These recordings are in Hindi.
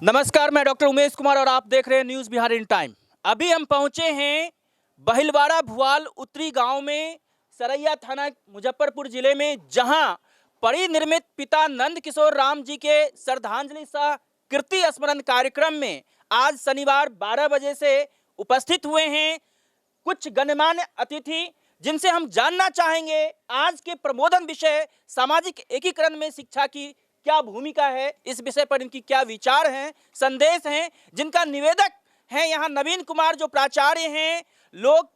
नमस्कार, मैं डॉक्टर उमेश कुमार और आप देख रहे हैं न्यूज़ बिहार इन टाइम। अभी हम पहुंचे हैं बहिलवाड़ा भुआल उत्तरी गांव में, सरैया थाना मुजफ्फरपुर जिले में, जहां परिनिर्मित पिता नंद किशोर राम जी के श्रद्धांजलि सह कीर्ति स्मरण कार्यक्रम में आज शनिवार 12 बजे से उपस्थित हुए हैं कुछ गणमान्य अतिथि, जिनसे हम जानना चाहेंगे आज के प्रबोधन विषय सामाजिक एकीकरण में शिक्षा की क्या भूमिका है, इस विषय पर इनकी क्या विचार हैं, संदेश हैं। जिनका निवेदक हैं यहाँ नवीन कुमार जो प्राचार्य हैं, लोक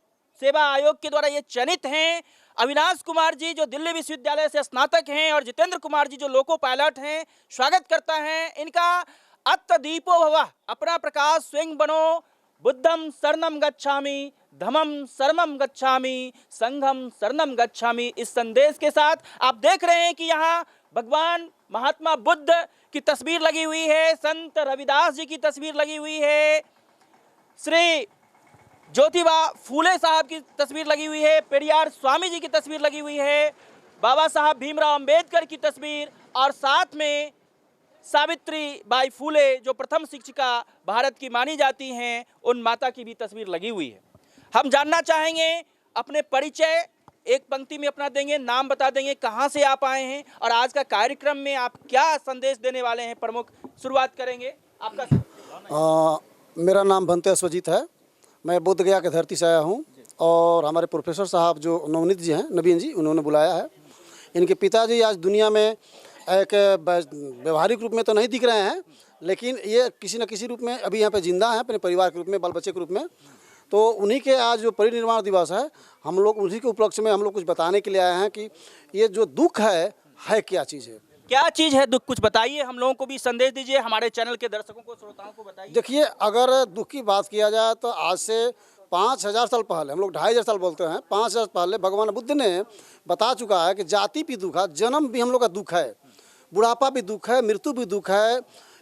सेवा आयोग के द्वारा ये चयनित हैं, अविनाश कुमार जी जो दिल्ली विश्वविद्यालय से स्नातक हैं, और जितेंद्र कुमार जी जो लोको पायलट हैं। स्वागत करता है इनका। अत्त दीपो भवः, अपना प्रकाश स्वयं बनो, बुद्धम शरणम गच्छामि, धम्मम शरणम गच्छामि, संघम शरणम गच्छामि। इस संदेश के साथ आप देख रहे हैं कि यहाँ भगवान महात्मा बुद्ध की तस्वीर लगी हुई है, संत रविदास जी की तस्वीर लगी हुई है, श्री ज्योतिबा फूले साहब की तस्वीर लगी हुई है, पेरियार स्वामी जी की तस्वीर लगी हुई है, बाबा साहब भीमराव अंबेडकर की तस्वीर, और साथ में सावित्री बाई फूले जो प्रथम शिक्षिका भारत की मानी जाती हैं, उन माता की भी तस्वीर लगी हुई है। हम जानना चाहेंगे अपने परिचय एक पंक्ति में अपना देंगे, नाम बता देंगे, कहाँ से आप आए हैं और आज का कार्यक्रम में आप क्या संदेश देने वाले हैं। प्रमुख शुरुआत करेंगे आपका। मेरा नाम भंते अश्वजीत है। मैं बोध गया के धरती से आया हूँ और हमारे प्रोफेसर साहब जो नवनीत जी हैं, नवीन जी, उन्होंने बुलाया है। इनके पिताजी आज दुनिया में एक व्यवहारिक रूप में तो नहीं दिख रहे हैं, लेकिन ये किसी न किसी रूप में अभी यहाँ पे जिंदा हैं, अपने परिवार के रूप में, बाल बच्चे के रूप में। तो उन्हीं के आज जो परिनिर्वाण दिवस है, हम लोग उन्हीं के उपलक्ष्य में हम लोग कुछ बताने के लिए आए हैं कि ये जो दुख है क्या चीज़ है, क्या चीज़ है दुख, कुछ बताइए, हम लोगों को भी संदेश दीजिए, हमारे चैनल के दर्शकों को, श्रोताओं को बताइए। देखिए, अगर दुख की बात किया जाए तो आज से 5000 साल पहले, हम लोग 2500 साल बोलते हैं, 5000 पहले भगवान बुद्ध ने बता चुका है कि जाति भी दुख है, जन्म भी हम लोग का दुख है, बुढ़ापा भी दुख है, मृत्यु भी दुख है,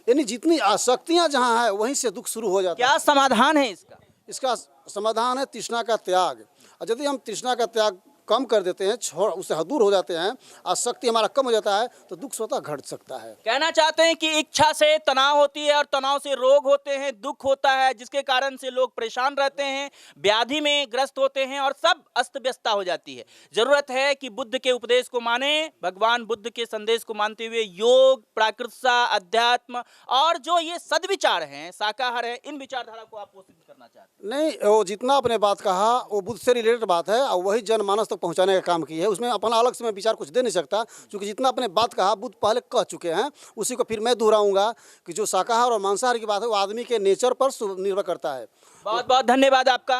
यानी जितनी आसक्तियाँ जहाँ है वहीं से दुख शुरू हो जाता है। क्या समाधान है इसका? इसका समाधान है तृष्णा का त्याग। और यदि हम तृष्णा का त्याग कम कर देते हैं, छोड़ उससे दूर हो जाते हैं, आसक्ति हमारा कम हो जाता है, तो दुख स्वतः घट सकता है। कहना चाहते हैं कि इच्छा से तनाव होती है और तनाव से रोग होते हैं, दुख होता है, जिसके कारण से लोग परेशान रहते हैं, व्याधि में ग्रस्त होते हैं और सब अस्त व्यस्तता हो जाती है। जरूरत है कि बुद्ध के उपदेश को माने, भगवान बुद्ध के संदेश को मानते हुए योग, प्राकृतिक अध्यात्म और जो ये सदविचार हैं, शाकाहार है, इन विचारधारा को आप पोषित करना चाहते हैं। नहीं, वो जितना आपने बात कहा वो बुद्ध से रिलेटेड बात है और वही जनमानस तक पहुंचाने का काम की है। उसमें अपना अलग से मैं विचार कुछ दे नहीं सकता, क्योंकि जितना आपने बात कहा बुद्ध पहले कह चुके हैं, उसी को फिर मैं दोहराऊंगा कि जो शाकाहार और मांसाहार की बात है वो आदमी के नेचर पर निर्भर करता है। बहुत बहुत धन्यवाद आपका।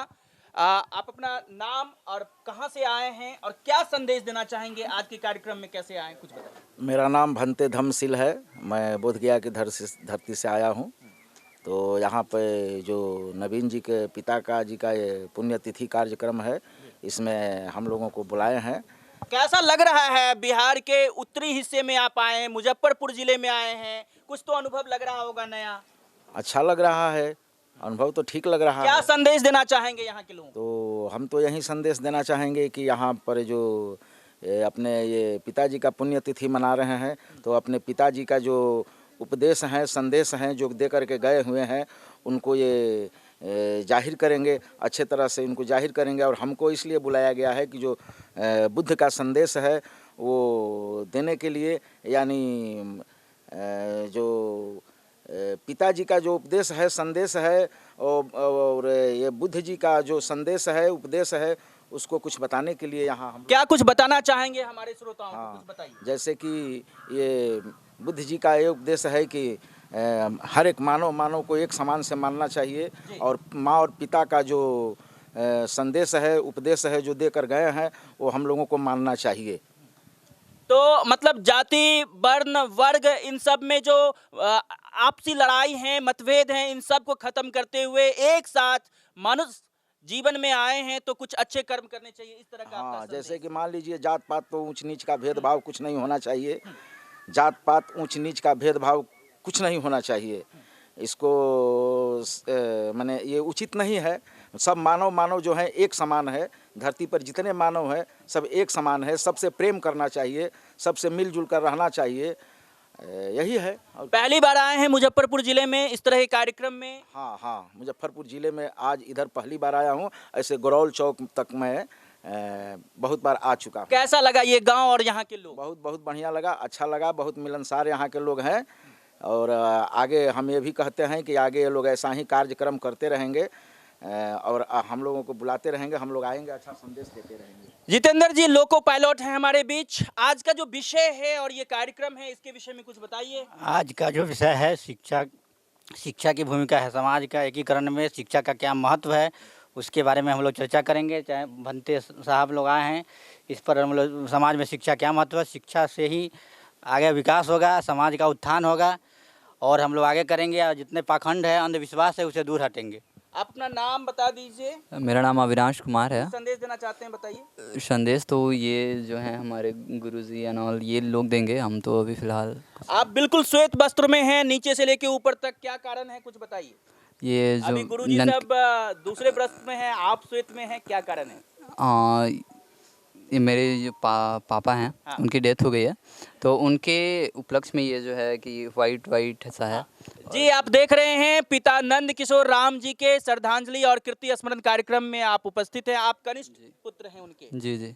आप अपना नाम और कहाँ से आए हैं और क्या संदेश देना चाहेंगे, आज के कार्यक्रम में कैसे आए, कुछ बताइए। मेरा नाम भंते धम्मशील है, मैं बोध गया की धरती से आया हूँ। तो यहाँ पे जो नवीन जी के पिता का जी का ये पुण्यतिथि कार्यक्रम है, इसमें हम लोगों को बुलाए हैं। कैसा लग रहा है, बिहार के उत्तरी हिस्से में आप आए हैं, मुजफ्फरपुर जिले में आए हैं, कुछ तो अनुभव लग रहा होगा नया? अच्छा लग रहा है, अनुभव तो ठीक लग रहा है। क्या संदेश देना चाहेंगे यहाँ के लोगों? तो हम तो यही संदेश देना चाहेंगे कि यहाँ पर जो अपने ये पिताजी का पुण्यतिथि मना रहे हैं, तो अपने पिताजी का जो उपदेश हैं, संदेश हैं, जो दे करके गए हुए हैं, उनको ये जाहिर करेंगे, अच्छे तरह से इनको जाहिर करेंगे। और हमको इसलिए बुलाया गया है कि जो बुद्ध का संदेश है वो देने के लिए, यानी जो पिताजी का जो उपदेश है, संदेश है, और ये बुद्ध जी का जो संदेश है, उपदेश है, उसको कुछ बताने के लिए यहाँ हम क्या कुछ बताना चाहेंगे हमारे श्रोताओं को, कुछ बताइए। जैसे कि ये बुद्ध जी का ये उपदेश है कि हर एक मानव को एक समान से मानना चाहिए, और माँ और पिता का जो संदेश है, उपदेश है, जो देकर गए हैं, वो हम लोगों को मानना चाहिए। तो मतलब जाति, वर्ण, वर्ग, इन सब में जो आपसी लड़ाई है, मतभेद हैं, इन सब को खत्म करते हुए एक साथ मनुष्य जीवन में आए हैं, तो कुछ अच्छे कर्म करने चाहिए, इस तरह का आपका संदेश। जैसे कि मान लीजिए, जात पात तो ऊंच नीच का भेदभाव कुछ नहीं होना चाहिए, जात पात ऊंच नीच का भेदभाव कुछ नहीं होना चाहिए। इसको माने ये उचित नहीं है। सब मानव जो है एक समान है, धरती पर जितने मानव हैं सब एक समान है, सबसे प्रेम करना चाहिए, सबसे मिलजुल कर रहना चाहिए। यही है। और पहली बार आए हैं मुजफ्फरपुर जिले में इस तरह के कार्यक्रम में? हाँ हाँ, मुजफ्फरपुर ज़िले में आज इधर पहली बार आया हूँ। ऐसे गरौल चौक तक मैं बहुत बार आ चुका हूँ। कैसा लगा ये गांव और यहाँ के लोग? बहुत बहुत बढ़िया लगा, अच्छा लगा, बहुत मिलनसार यहाँ के लोग हैं। और आगे हम ये भी कहते हैं कि आगे ये लोग ऐसा ही कार्यक्रम करते रहेंगे और हम लोगों को बुलाते रहेंगे, हम लोग आएंगे, अच्छा संदेश देते रहेंगे। जितेंद्र जी लोको पायलट हैं हमारे बीच। आज का जो विषय है और ये कार्यक्रम है, इसके विषय में कुछ बताइए। आज का जो विषय है शिक्षा की भूमिका है समाज का एकीकरण में, शिक्षा का क्या महत्व है उसके बारे में हम लोग चर्चा करेंगे। चाहे भंते साहब लोग आए हैं, इस पर हम लोग समाज में शिक्षा क्या महत्व है, शिक्षा से ही आगे विकास होगा, समाज का उत्थान होगा और हम लोग आगे करेंगे और जितने पाखंड है, अंधविश्वास है, उसे दूर हटेंगे। अपना नाम बता दीजिए। मेरा नाम अविनाश कुमार है। संदेश देना चाहते हैं, बताइए। संदेश तो ये जो है हमारे गुरुजी एंड ऑल ये लोग देंगे, हम तो अभी फ़िलहाल। आप बिल्कुल श्वेत वस्त्र में हैं, नीचे से लेके ऊपर तक, क्या कारण है कुछ बताइए। ये जो अभी गुरुजी सब दूसरे वस्त्र में हैं, आप श्वेत में हैं, क्या कारण है? ये मेरे जो पापा हैं, हाँ। उनकी डेथ हो गई है, तो उनके उपलक्ष्य में ये जो है कि वाइट ऐसा है। जी आप देख रहे हैं पिता नंद किशोर राम जी के श्रद्धांजलि और कीर्ति स्मरण कार्यक्रम में आप उपस्थित हैं। आप कनिष्ठ पुत्र हैं उनके? जी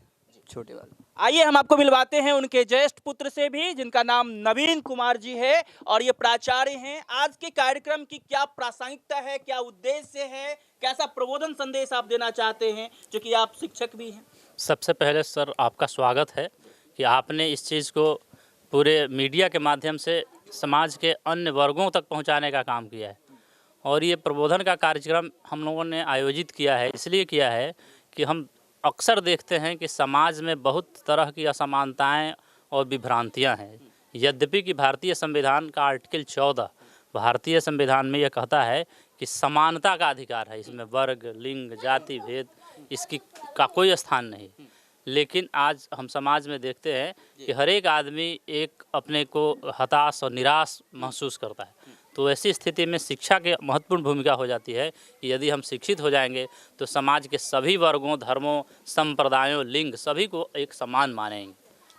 छोटे वाले। आइए हम आपको मिलवाते हैं उनके ज्येष्ठ पुत्र से भी, जिनका नाम नवीन कुमार जी है और ये प्राचार्य हैं। आज के कार्यक्रम की क्या प्रासंगिकता है, क्या उद्देश्य है, कैसा प्रबोधन संदेश आप देना चाहते हैं, क्योंकि आप शिक्षक भी हैं? सबसे पहले सर आपका स्वागत है कि आपने इस चीज़ को पूरे मीडिया के माध्यम से समाज के अन्य वर्गों तक पहुंचाने का काम किया है। और ये प्रबोधन का कार्यक्रम हम लोगों ने आयोजित किया है, इसलिए किया है कि हम अक्सर देखते हैं कि समाज में बहुत तरह की असमानताएं और विभ्रांतियां हैं। यद्यपि कि भारतीय संविधान का आर्टिकल 14 भारतीय संविधान में यह कहता है कि समानता का अधिकार है, इसमें वर्ग, लिंग, जाति भेद इसकी का कोई स्थान नहीं। लेकिन आज हम समाज में देखते हैं कि हर एक आदमी एक अपने को हताश और निराश महसूस करता है। तो ऐसी स्थिति में शिक्षा की महत्वपूर्ण भूमिका हो जाती है कि यदि हम शिक्षित हो जाएंगे तो समाज के सभी वर्गों, धर्मों, संप्रदायों, लिंग सभी को एक समान मानेंगे।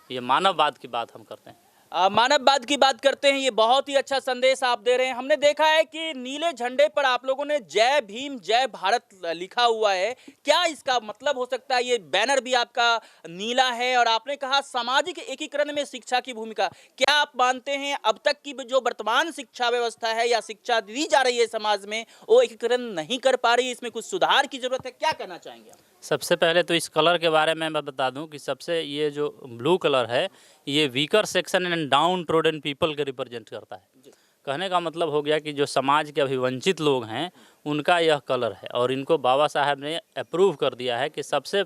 ये मानववाद की बात हम करते हैं। मानववाद की बात करते हैं, ये बहुत ही अच्छा संदेश आप दे रहे हैं। हमने देखा है कि नीले झंडे पर आप लोगों ने जय भीम जय भारत लिखा हुआ है, क्या इसका मतलब हो सकता है? ये बैनर भी आपका नीला है और आपने कहा सामाजिक एकीकरण में शिक्षा की भूमिका। क्या आप मानते हैं अब तक की जो वर्तमान शिक्षा व्यवस्था है या शिक्षा दी जा रही है समाज में, वो एकीकरण नहीं कर पा रही है, इसमें कुछ सुधार की जरूरत है, क्या कहना चाहेंगे आप? सबसे पहले तो इस कलर के बारे में मैं बता दूं कि सबसे ये जो ब्लू कलर है ये weaker section and down trodden people के रिप्रेजेंट करता है। कहने का मतलब हो गया कि जो समाज के अभी वंचित लोग हैं उनका यह कलर है और इनको बाबा साहब ने अप्रूव कर दिया है कि सबसे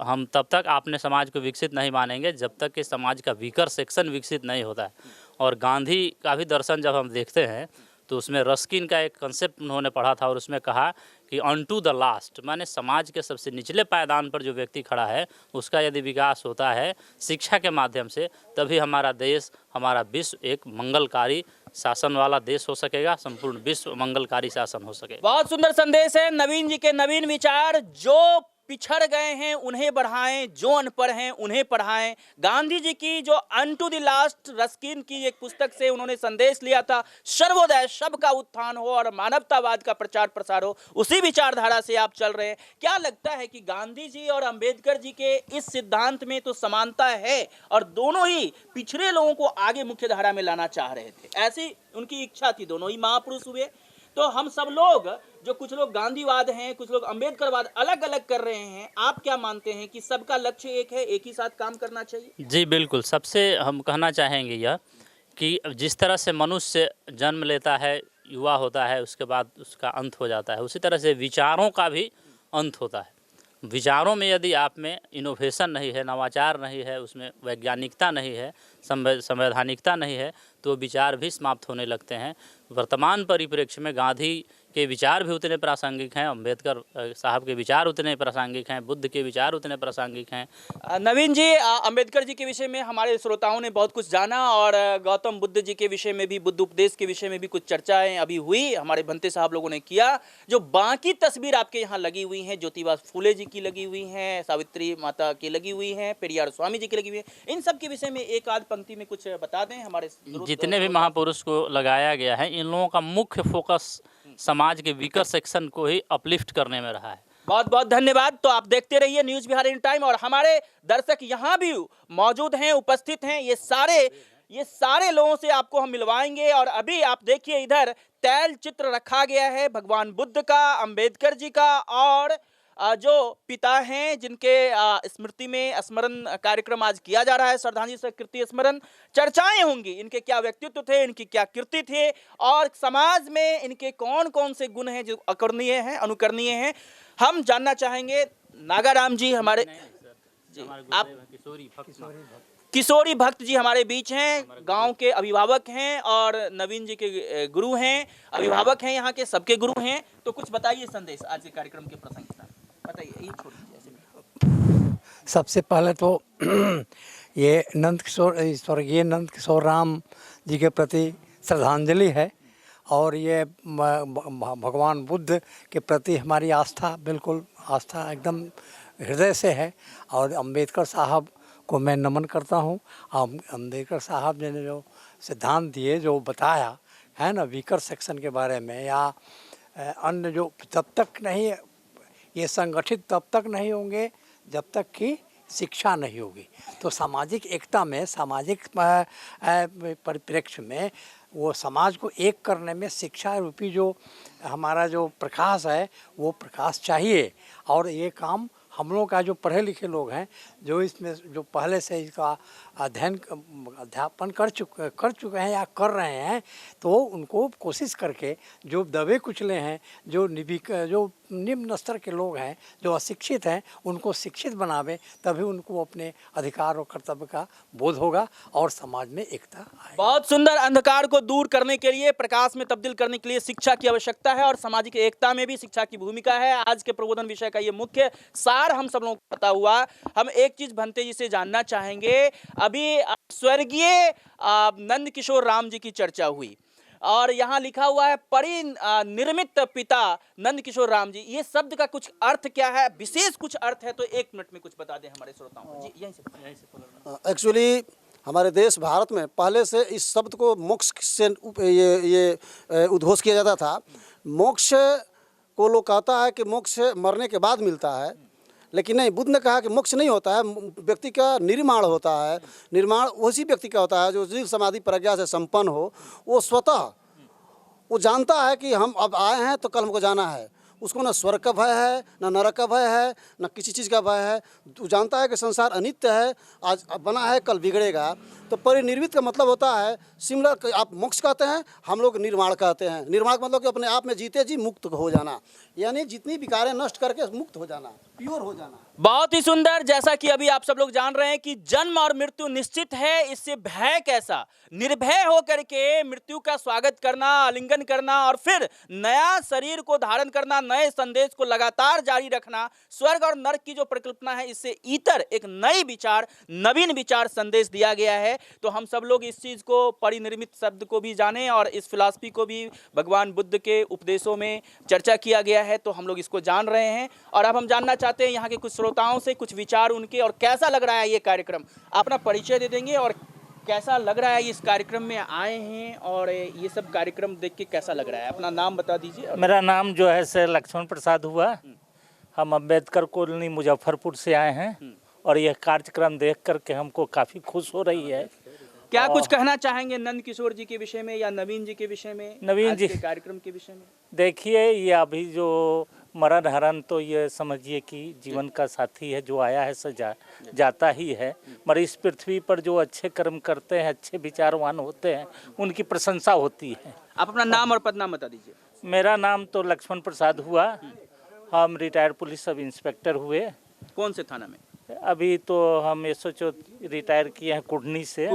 हम तब तक अपने समाज को विकसित नहीं मानेंगे जब तक कि समाज का वीकर सेक्शन विकसित नहीं होता है। और गांधी का भी दर्शन जब हम देखते हैं तो उसमें रस्किन का एक कंसेप्ट उन्होंने पढ़ा था और उसमें कहा कि ऑन टू द लास्ट, माने समाज के सबसे निचले पायदान पर जो व्यक्ति खड़ा है उसका यदि विकास होता है शिक्षा के माध्यम से, तभी हमारा देश, हमारा विश्व एक मंगलकारी शासन वाला देश हो सकेगा, संपूर्ण विश्व मंगलकारी शासन हो सके। बहुत सुंदर संदेश है नवीन जी के, नवीन विचार। जो पिछड़ गए हैं उन्हें बढ़ाएं, जो अनपढ़ हैं उन्हें पढ़ाएं। गांधी जी की जो अनटू द लास्ट रस्किन की एक पुस्तक से उन्होंने संदेश लिया था, सर्वोदय, सबका उत्थान हो और मानवतावाद का प्रचार प्रसार हो, उसी विचारधारा से आप चल रहे हैं। क्या लगता है कि गांधी जी और अंबेडकर जी के इस सिद्धांत में तो समानता है और दोनों ही पिछड़े लोगों को आगे मुख्य धारा में लाना चाह रहे थे, ऐसी उनकी इच्छा थी, दोनों ही महापुरुष हुए। तो हम सब लोग, जो कुछ लोग गांधीवाद हैं, कुछ लोग अंबेडकरवाद, अलग अलग कर रहे हैं, आप क्या मानते हैं कि सबका लक्ष्य एक है, एक ही साथ काम करना चाहिए? जी बिल्कुल, सबसे हम कहना चाहेंगे यह कि जिस तरह से मनुष्य जन्म लेता है, युवा होता है, उसके बाद उसका अंत हो जाता है, उसी तरह से विचारों का भी अंत होता है। विचारों में यदि आप में इनोवेशन नहीं है, नवाचार नहीं है, उसमें वैज्ञानिकता नहीं है, संवैधानिकता नहीं है, तो विचार भी समाप्त होने लगते हैं। वर्तमान परिप्रेक्ष्य में गांधी के विचार भी उतने प्रासंगिक हैं, अंबेडकर साहब के विचार उतने प्रासंगिक हैं, बुद्ध के विचार उतने प्रासंगिक हैं। नवीन जी, अंबेडकर जी के विषय में हमारे श्रोताओं ने बहुत कुछ जाना और गौतम बुद्ध जी के विषय में भी, बुद्ध उपदेश के विषय में भी कुछ चर्चाएं अभी हुई, हमारे भंते साहब लोगों ने किया। जो बाकी तस्वीर आपके यहाँ लगी हुई हैं, ज्योतिबा फूले जी की लगी हुई हैं, सावित्री माता की लगी हुई हैं, पेरियार स्वामी जी की लगी हुई है, इन सब के विषय में एक आध पंक्ति में कुछ बता दें हमारे जितने भी महापुरुष को लगाया गया है, इन लोगों का मुख्य फोकस समाज के वीकर सेक्शन को ही अपलिफ्ट करने में रहा है। बहुत बहुत धन्यवाद। तो आप देखते रहिए न्यूज़ बिहार इन टाइम, और हमारे दर्शक यहाँ भी मौजूद हैं, उपस्थित हैं। ये सारे लोगों से आपको हम मिलवाएंगे। और अभी आप देखिए इधर तैल चित्र रखा गया है भगवान बुद्ध का, अंबेडकर जी का, और जो पिता हैं जिनके स्मृति में स्मरण कार्यक्रम आज किया जा रहा है, श्रद्धांजलि सह कृति स्मरण। चर्चाएं होंगी, इनके क्या व्यक्तित्व थे, इनकी क्या कृति थे, और समाज में इनके कौन कौन से गुण हैं जो अकरणीय हैं, अनुकरणीय हैं, हम जानना चाहेंगे। नागाराम जी हमारे आप किशोरी भक्त जी हमारे बीच हैं, गांव के अभिभावक हैं और नवीन जी के गुरु हैं, अभिभावक हैं, यहाँ के सबके गुरु हैं। तो कुछ बताइए संदेश आज के कार्यक्रम के प्रसंग के साथ बताइए। ये छोड़ दीजिए। सबसे पहले तो ये स्वर्गीय नंद किशोर राम जी के प्रति श्रद्धांजलि है, और ये भगवान बुद्ध के प्रति हमारी आस्था, बिल्कुल आस्था एकदम हृदय से है। और अंबेडकर साहब को मैं नमन करता हूँ। अंबेडकर साहब ने जो सिद्धांत दिए, जो बताया है ना वीकर सेक्शन के बारे में, या अन्य जो, तब तक नहीं ये संगठित तब तक नहीं होंगे जब तक कि शिक्षा नहीं होगी। तो सामाजिक एकता में, सामाजिक परिप्रेक्ष्य में वो समाज को एक करने में शिक्षा रूपी जो हमारा जो प्रकाश है, वो प्रकाश चाहिए। और ये काम हम लोग का जो पढ़े लिखे लोग हैं, जो इसमें जो पहले से इसका अध्यापन कर चुके हैं या कर रहे हैं, तो उनको कोशिश करके जो दबे कुचले हैं, जो निम्न स्तर के लोग हैं, जो अशिक्षित हैं, उनको शिक्षित बनावे, तभी उनको अपने अधिकार और कर्तव्य का बोध होगा और समाज में एकता आएगी। बहुत सुंदर। अंधकार को दूर करने के लिए, प्रकाश में तब्दील करने के लिए शिक्षा की आवश्यकता है, और सामाजिक एकता में भी शिक्षा की भूमिका है। आज के प्रबोधन विषय का ये मुख्य सार हम सब लोगों को पता हुआ। हम एक चीज भंते जी से जानना चाहेंगे। अभी स्वर्गीय नंद किशोर राम जी की चर्चा हुई, और यहाँ लिखा हुआ है परिनिर्मित पिता नंद किशोर राम जी। ये शब्द का कुछ अर्थ क्या है, विशेष कुछ अर्थ है तो 1 मिनट में कुछ बता दें हमारे श्रोताओं को। जी यहीं से। एक्चुअली हमारे देश भारत में पहले से इस शब्द को मोक्ष से ये उद्घोष किया जाता था। मोक्ष को लोग कहता है कि मोक्ष मरने के बाद मिलता है, लेकिन नहीं, बुद्ध ने कहा कि मोक्ष नहीं होता है, व्यक्ति का निर्माण होता है। निर्माण उसी व्यक्ति का होता है जो जीव समाधि प्रज्ञा से संपन्न हो। वो स्वतः वो जानता है कि हम अब आए हैं तो कल हमको जाना है। उसको न स्वर्ग का भय है, न नरक का भय है, न किसी चीज़ का भय है। वो जानता है कि संसार अनित्य है, आज बना है कल बिगड़ेगा। तो परिनिर्मित का मतलब होता है सिमिलर, आप मोक्ष कहते हैं, हम लोग निर्माण कहते हैं। निर्माण का मतलब कि अपने आप में जीते जी मुक्त हो जाना, यानी जितनी विकारें नष्ट करके मुक्त हो जाना, प्योर हो जाना। बहुत ही सुंदर। जैसा कि अभी आप सब लोग जान रहे हैं कि जन्म और मृत्यु निश्चित है, इससे भय कैसा, निर्भय होकर के मृत्यु का स्वागत करना, आलिंगन करना, और फिर नया शरीर को धारण करना, नए संदेश को लगातार जारी रखना। स्वर्ग और नरक की जो परिकल्पना है, इससे इतर एक नई विचार, नवीन विचार संदेश दिया गया है। तो हम सब लोग इस चीज को, परिनिर्मित शब्द को भी जानें, और इस फिलॉसफी को भी भगवान बुद्ध के उपदेशों में चर्चा किया गया है, तो हम लोग इसको जान रहे हैं। और अब हम जानना चाहते हैं यहाँ के कुछ श्रोताओं से कुछ विचार उनके, और कैसा लग रहा है ये कार्यक्रम। अपना परिचय दे देंगे और कैसा लग रहा है इस कार्यक्रम में आए हैं, और ये सब कार्यक्रम देख के कैसा लग रहा है। अपना नाम बता दीजिए। मेरा नाम जो है सर लक्ष्मण प्रसाद हुआ। हम अम्बेडकर कॉलोनी मुजफ्फरपुर से आए हैं, और यह कार्यक्रम देख करके हमको काफ़ी खुश हो रही है। क्या कुछ कहना चाहेंगे नंद किशोर जी के विषय में या नवीन जी के विषय में, नवीन जी के कार्यक्रम के विषय में? देखिए, ये अभी जो मरण हरण, तो ये समझिए कि जीवन का साथी है, जो आया है सो जाता ही है। मगर इस पृथ्वी पर जो अच्छे कर्म करते हैं, अच्छे विचारवान होते हैं, उनकी प्रशंसा होती है। आप अपना नाम और पदनाम बता दीजिए। मेरा नाम तो लक्ष्मण प्रसाद हुआ। हम रिटायर्ड पुलिस सब इंस्पेक्टर हुए। कौन से थाना में? अभी तो हम SHO रिटायर किए हैं कुढ़नी से।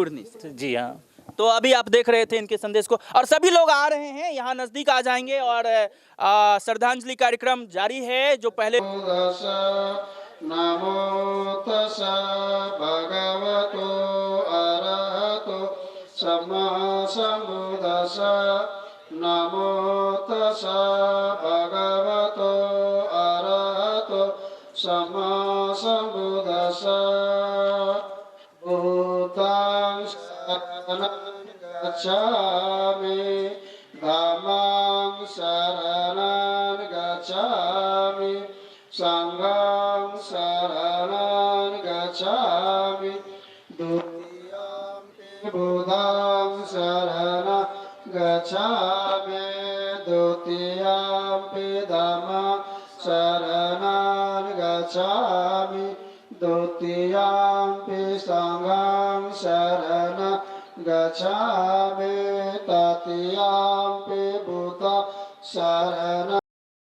जी हाँ। तो अभी आप देख रहे थे इनके संदेश को, और सभी लोग आ रहे हैं यहाँ नजदीक आ जाएंगे, और श्रद्धांजलि कार्यक्रम जारी है। जो पहले नमो तस्सा भगवतो अरहतो सम्मा सम्बुद्धास्सा नमो तस्सा भगवतो अरहतो सम्मा सम्बुद्धास्सा बुद्धं गच्छामि धम्मं शरणं गच्छामि संघं शरणं गच्छामि द्वितीयंपि बुद्धं शरणं गच्छामि द्वितीयंपि धम्मं शरणं गच्छामि द्वितीयंपि संघं शरणं गच्छामि तृतीयंपि बुद्धं शरणं